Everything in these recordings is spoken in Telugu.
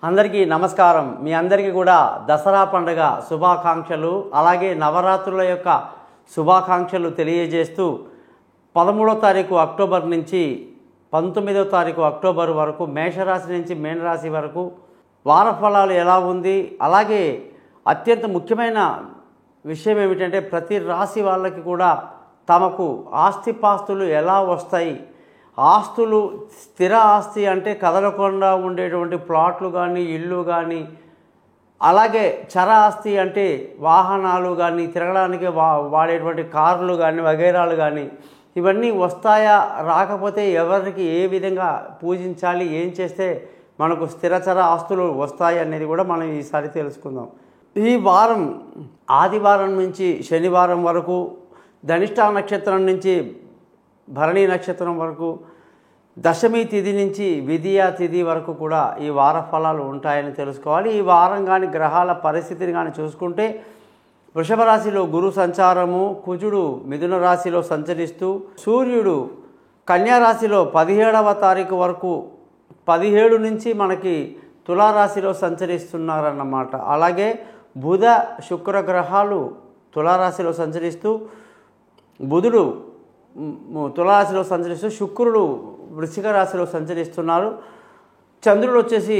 అందరికీ నమస్కారం. మీ అందరికీ కూడా దసరా పండుగ శుభాకాంక్షలు, అలాగే నవరాత్రుల యొక్క శుభాకాంక్షలు తెలియజేస్తూ 13వ తారీఖు అక్టోబర్ నుంచి 19వ తారీఖు అక్టోబర్ వరకు మేషరాశి నుంచి మీనరాశి వరకు వార ఫలాలు ఎలా ఉంది, అలాగే అత్యంత ముఖ్యమైన విషయం ఏమిటంటే ప్రతి రాశి వాళ్ళకి కూడా తమకు ఆస్తిపాస్తులు ఎలా వస్తాయి, ఆస్తులు స్థిర ఆస్తి అంటే కదలకుండా ఉండేటువంటి ప్లాట్లు కానీ ఇల్లు కానీ, అలాగే చర ఆస్తి అంటే వాహనాలు కానీ తిరగడానికి వాడేటువంటి కార్లు కానీ వగైరాలు కానీ ఇవన్నీ వస్తాయా, రాకపోతే ఎవరికి ఏ విధంగా పూజించాలి, ఏం చేస్తే మనకు స్థిరచర ఆస్తులు వస్తాయి అనేది కూడా మనం ఈసారి తెలుసుకుందాం. ఈ వారం ఆదివారం నుంచి శనివారం వరకు, ధనిష్ఠా నక్షత్రం నుంచి భరణి నక్షత్రం వరకు, దశమి తిథి నుంచి విధియా తిథి వరకు కూడా ఈ వార ఫలాలు ఉంటాయని తెలుసుకోవాలి. ఈ వారం కానీ గ్రహాల పరిస్థితిని కానీ చూసుకుంటే వృషభ రాశిలో గురు సంచారము, కుజుడు మిథున రాశిలో సంచరిస్తూ, సూర్యుడు కన్యా రాశిలో 17వ తారీఖు వరకు 17 నుంచి మనకి తులారాశిలో సంచరిస్తున్నారన్నమాట. అలాగే బుధ శుక్ర గ్రహాలు తులారాశిలో సంచరిస్తూ, బుధుడు తులారాశిలో సంచరిస్తూ, శుక్రుడు వృశ్చిక రాశిలో సంచరిస్తున్నారు. చంద్రుడు వచ్చేసి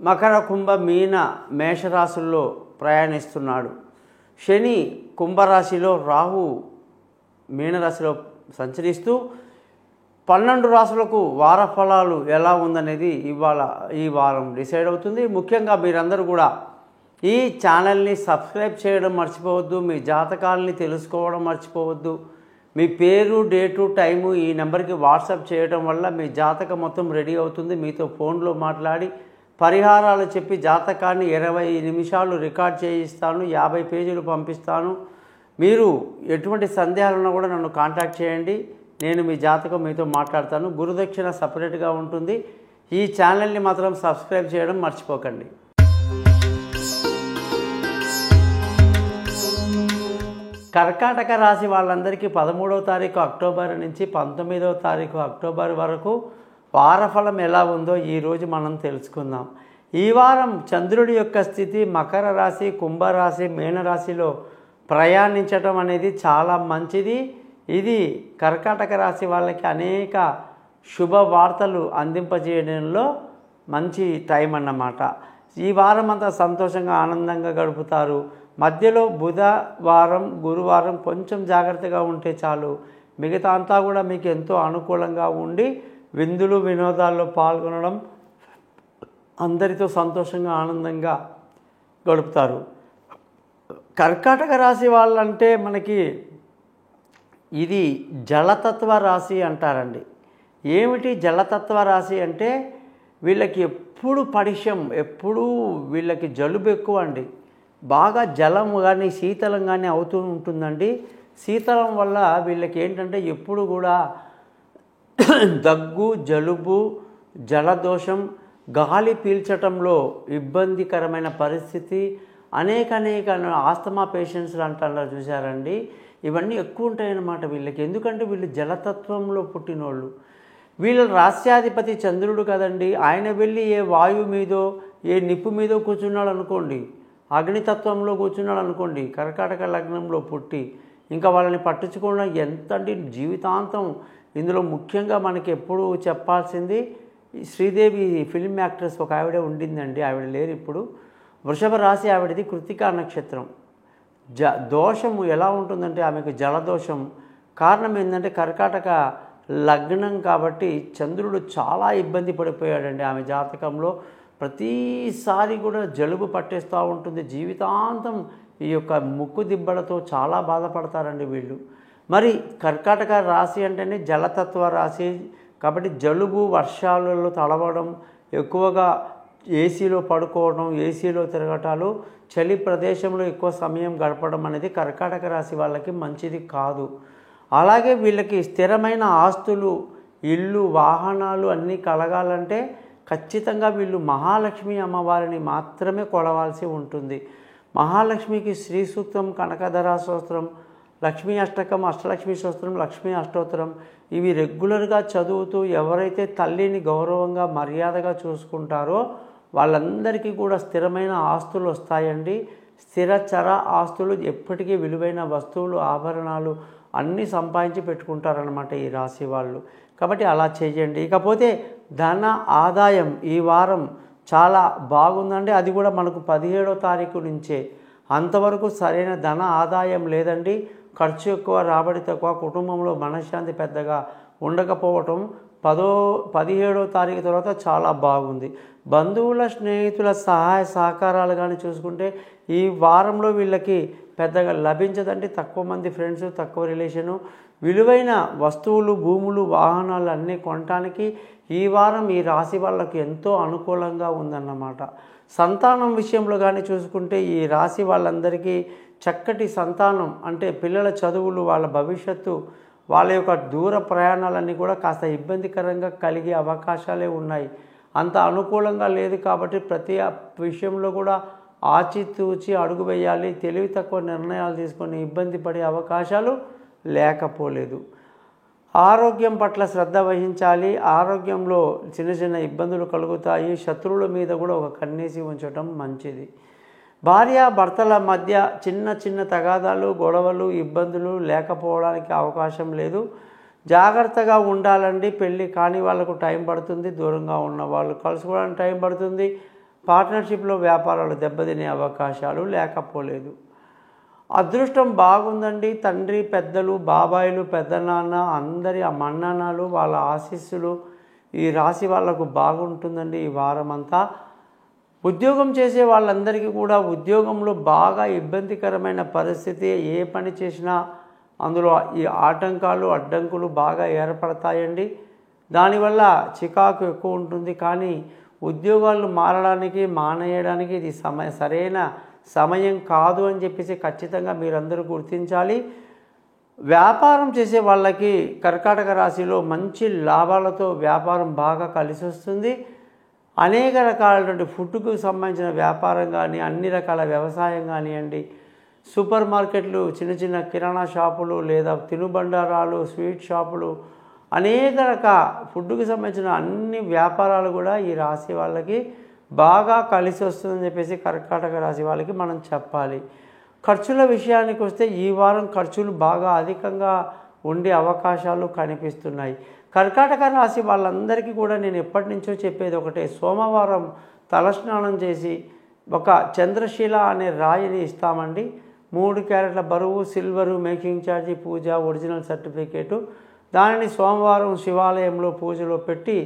మకర కుంభ మీన మేషరాశుల్లో ప్రయాణిస్తున్నాడు. శని కుంభరాశిలో, రాహు మీనరాశిలో సంచరిస్తూ 12 రాశులకు వార ఫలాలు ఎలా ఉందనేది ఈ వారం డిసైడ్ అవుతుంది. ముఖ్యంగా మీరందరూ కూడా ఈ ఛానల్ని సబ్స్క్రైబ్ చేయడం మర్చిపోవద్దు, మీ జాతకాలని తెలుసుకోవడం మర్చిపోవద్దు. మీ పేరు, డేటు, టైము ఈ నెంబర్కి వాట్సాప్ చేయడం వల్ల మీ జాతకం మొత్తం రెడీ అవుతుంది. మీతో ఫోన్లో మాట్లాడి పరిహారాలు చెప్పి జాతకాన్ని 20 నిమిషాలు రికార్డ్ చేయిస్తాను, 50 పేజీలు పంపిస్తాను. మీరు ఎటువంటి సందేహాలున్నా కూడా నన్ను కాంటాక్ట్ చేయండి, నేను మీ జాతకం మీతో మాట్లాడతాను. గురుదక్షిణ సపరేట్గా ఉంటుంది. ఈ ఛానల్ని మాత్రం సబ్స్క్రైబ్ చేయడం మర్చిపోకండి. కర్కాటక రాశి వాళ్ళందరికీ 13వ తారీఖు అక్టోబర్ నుంచి 19వ తారీఖు అక్టోబర్ వరకు వారఫలం ఎలా ఉందో ఈరోజు మనం తెలుసుకుందాం. ఈ వారం చంద్రుడి యొక్క స్థితి మకర రాశి, కుంభరాశి, మీనరాశిలో ప్రయాణించడం అనేది చాలా మంచిది. ఇది కర్కాటక రాశి వాళ్ళకి అనేక శుభవార్తలు అందింపజేయడంలో మంచి టైం అన్నమాట. ఈ వారం అంతా సంతోషంగా ఆనందంగా గడుపుతారు. మధ్యలో బుధవారం గురువారం కొంచెం జాగ్రత్తగా ఉంటే చాలు, మిగతా అంతా కూడా మీకు ఎంతో అనుకూలంగా ఉండి విందులు వినోదాల్లో పాల్గొనడం, అందరితో సంతోషంగా ఆనందంగా గడుపుతారు. కర్కాటక రాశి వాళ్ళంటే మనకి ఇది జలతత్వ రాశి అంటారండి. ఏమిటి జలతత్వ రాశి అంటే వీళ్ళకి ఎప్పుడు పడిశం, ఎప్పుడూ వీళ్ళకి జలుబు ఎక్కువ అండి. బాగా జలం కానీ శీతలం కానీ అవుతూ ఉంటుందండి. శీతలం వల్ల వీళ్ళకి ఏంటంటే ఎప్పుడు కూడా దగ్గు, జలుబు, జలదోషం, గాలి పీల్చటంలో ఇబ్బందికరమైన పరిస్థితి, అనేక ఆస్తమా పేషెంట్స్ అంటారు చూసారండి, ఇవన్నీ ఎక్కువ ఉంటాయన్నమాట వీళ్ళకి. ఎందుకంటే వీళ్ళు జలతత్వంలో పుట్టినోళ్ళు. వీళ్ళ రాస్యాధిపతి చంద్రుడు కదండి, ఆయన వెళ్ళి ఏ వాయువు మీదో ఏ నిప్పు మీదో కూర్చున్నాడు అనుకోండి, అగ్నితత్వంలో కూర్చున్నాడు అనుకోండి, కర్కాటక లగ్నంలో పుట్టి ఇంకా వాళ్ళని పట్టించుకోవడం ఎంత అంటే జీవితాంతం. ఇందులో ముఖ్యంగా మనకి ఎప్పుడు చెప్పాల్సింది శ్రీదేవి ఫిల్మ్ యాక్ట్రెస్ ఒక ఆవిడ ఉండిందండి, ఆవిడ లేరు ఇప్పుడు. వృషభ రాశి ఆవిడది కృతికా నక్షత్రం. దోషము ఎలా ఉంటుందంటే ఆమెకు జలదోషం. కారణం ఏంటంటే కర్కాటక లగ్నం కాబట్టి చంద్రుడు చాలా ఇబ్బంది పడిపోయాడండి ఆమె జాతకంలో. ప్రతిసారి కూడా జలుబు పట్టేస్తూ ఉంటుంది. జీవితాంతం ఈ యొక్క ముక్కు దిబ్బలతో చాలా బాధపడతారండి వీళ్ళు. మరి కర్కాటక రాశి అంటేనే జలతత్వ రాశి కాబట్టి జలుబు, వర్షాలలో తడవడం, ఎక్కువగా ఏసీలో పడుకోవడం, ఏసీలో తిరగటాలు, చలి ప్రదేశంలో ఎక్కువ సమయం గడపడం అనేది కర్కాటక రాశి వాళ్ళకి మంచిది కాదు. అలాగే వీళ్ళకి స్థిరమైన ఆస్తులు, ఇల్లు, వాహనాలు అన్నీ కలగాలంటే ఖచ్చితంగా వీళ్ళు మహాలక్ష్మి అమ్మవారిని మాత్రమే కొలవాల్సి ఉంటుంది. మహాలక్ష్మికి శ్రీ సూక్తం, కనకధరా స్తోత్రం, లక్ష్మీ అష్టకం, అష్టలక్ష్మి స్తోత్రం, లక్ష్మీ అష్టోత్తరం ఇవి రెగ్యులర్గా చదువుతూ ఎవరైతే తల్లిని గౌరవంగా మర్యాదగా చూసుకుంటారో వాళ్ళందరికీ కూడా స్థిరమైన ఆస్తులు వస్తాయండి. స్థిరచర ఆస్తులు, ఎప్పటికీ విలువైన వస్తువులు, ఆభరణాలు అన్నీ సంపాదించి పెట్టుకుంటారనమాట ఈ రాశి వాళ్ళు. కాబట్టి అలా చేయండి. ఇకపోతే ధన ఆదాయం ఈ వారం చాలా బాగుందండి. అది కూడా మనకు 17వ తారీఖు నుంచే. అంతవరకు సరైన ధన ఆదాయం లేదండి. ఖర్చు ఎక్కువ, రాబడి తక్కువ, కుటుంబంలో మనశ్శాంతి పెద్దగా ఉండకపోవటం 17వ తారీఖు తర్వాత చాలా బాగుంది. బంధువుల, స్నేహితుల సహాయ సహకారాలు కానీ చూసుకుంటే ఈ వారంలో వీళ్ళకి పెద్దగా లభించదండి. తక్కువ మంది ఫ్రెండ్స్, తక్కువ రిలేషను. విలువైన వస్తువులు, భూములు, వాహనాలు అన్నీ కొనటానికి ఈ వారం ఈ రాశి వాళ్ళకి ఎంతో అనుకూలంగా ఉందన్నమాట. సంతానం విషయంలో కానీ చూసుకుంటే ఈ రాశి వాళ్ళందరికీ చక్కటి సంతానం అంటే పిల్లల చదువులు, వాళ్ళ భవిష్యత్తు, వాళ్ళ యొక్క దూర ప్రయాణాలన్నీ కూడా కాస్త ఇబ్బందికరంగా కలిగే అవకాశాలే ఉన్నాయి. అంత అనుకూలంగా లేదు కాబట్టి ప్రతి విషయంలో కూడా ఆచితూచి అడుగు వేయాలి. తెలివి తక్కువ నిర్ణయాలు తీసుకొని ఇబ్బంది పడే అవకాశాలు లేకపోలేదు. ఆరోగ్యం పట్ల శ్రద్ధ వహించాలి. ఆరోగ్యంలో చిన్న చిన్న ఇబ్బందులు కలుగుతాయి. శత్రువుల మీద కూడా ఒక కన్నేసి ఉంచడం మంచిది. భార్యాభర్తల మధ్య చిన్న చిన్న తగాదాలు, గొడవలు, ఇబ్బందులు లేకపోవడానికి అవకాశం లేదు. జాగ్రత్తగా ఉండాలండి. పెళ్ళి కాని వాళ్ళకు టైం పడుతుంది. దూరంగా ఉన్న వాళ్ళు కలుసుకోవడానికి టైం పడుతుంది. పార్ట్నర్షిప్లో వ్యాపారాలు దెబ్బతినే అవకాశాలు లేకపోలేదు. అదృష్టం బాగుందండి. తండ్రి, పెద్దలు, బాబాయిలు, పెద్దనాన్న అందరి ఆ మన్నానాలు, వాళ్ళ ఆశీస్సులు ఈ రాశి వాళ్లకు బాగుంటుందండి ఈ వారం అంతా. ఉద్యోగం చేసే వాళ్ళందరికీ కూడా ఉద్యోగంలో బాగా ఇబ్బందికరమైన పరిస్థితి. ఏ పని చేసినా అందులో ఈ ఆటంకాలు, అడ్డంకులు బాగా ఏర్పడతాయండి. దానివల్ల చికాకు ఎక్కువ ఉంటుంది. కానీ ఉద్యోగాలు మారడానికి, మానేయడానికి ఇది సరైన సమయం కాదు అని చెప్పేసి ఖచ్చితంగా మీరందరూ గుర్తించాలి. వ్యాపారం చేసే వాళ్ళకి కర్కాటక రాశిలో మంచి లాభాలతో వ్యాపారం బాగా కలిసి వస్తుంది. అనేక రకాలైనటువంటి ఫుడ్కు సంబంధించిన వ్యాపారం కానీ, అన్ని రకాల వ్యవసాయం కానివ్వండి, సూపర్ మార్కెట్లు, చిన్న చిన్న కిరాణా షాపులు, లేదా తినుబండారాలు, స్వీట్ షాపులు, అనేక రకాల ఫుడ్కు సంబంధించిన అన్ని వ్యాపారాలు కూడా ఈ రాశి వాళ్ళకి బాగా కలిసి వస్తుందని చెప్పేసి కర్కాటక రాశి వాళ్ళకి మనం చెప్పాలి. ఖర్చుల విషయానికి వస్తే ఈ వారం ఖర్చులు బాగా అధికంగా ఉండే అవకాశాలు కనిపిస్తున్నాయి. కర్కాటక రాశి వాళ్ళందరికీ కూడా నేను ఎప్పటి నుంచో చెప్పేది ఒకటే, సోమవారం తలస్నానం చేసి ఒక చంద్రశీల అనే రాయిని ఇస్తామండి. 3 క్యారెట్ల బరువు, సిల్వరు, మేకింగ్ ఛార్జీ, పూజ, ఒరిజినల్ సర్టిఫికేటు. దానిని సోమవారం శివాలయంలో పూజలో పెట్టి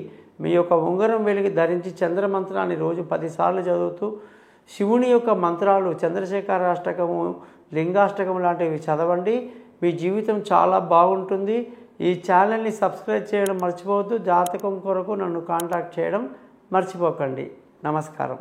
మీ యొక్క ఉంగరం వెలిగి ధరించి చంద్రమంత్రాన్ని రోజు 10 సార్లు చదువుతూ శివుని యొక్క మంత్రాలు, చంద్రశేఖరాష్టకము, లింగాష్టకం లాంటివి చదవండి. మీ జీవితం చాలా బాగుంటుంది. ఈ ఛానల్ని సబ్స్క్రైబ్ చేయడం మర్చిపోవద్దు. జాతకం కొరకు నన్ను కాంటాక్ట్ చేయడం మర్చిపోకండి. నమస్కారం.